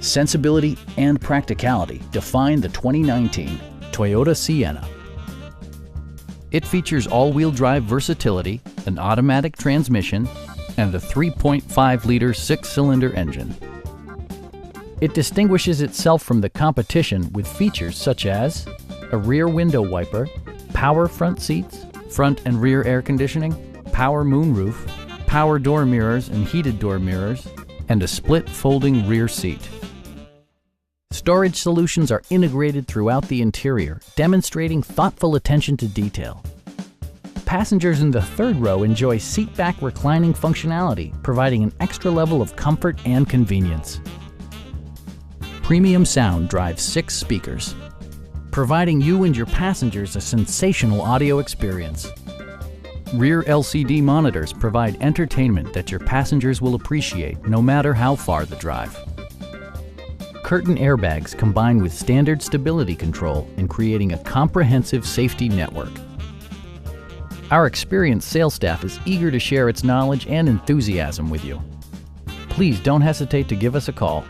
Sensibility and practicality define the 2019 Toyota Sienna. It features all-wheel drive versatility, an automatic transmission, and a 3.5-liter six-cylinder engine. It distinguishes itself from the competition with features such as a rear window wiper, power front seats, front and rear air conditioning, power moonroof, power door mirrors and heated door mirrors, and a split folding rear seat. Storage solutions are integrated throughout the interior, demonstrating thoughtful attention to detail. Passengers in the third row enjoy seat-back reclining functionality, providing an extra level of comfort and convenience. Premium sound drives 6 speakers, providing you and your passengers a sensational audio experience. Rear LCD monitors provide entertainment that your passengers will appreciate no matter how far the drive. Curtain airbags combine with standard stability control in creating a comprehensive safety network. Our experienced sales staff is eager to share its knowledge and enthusiasm with you. Please don't hesitate to give us a call.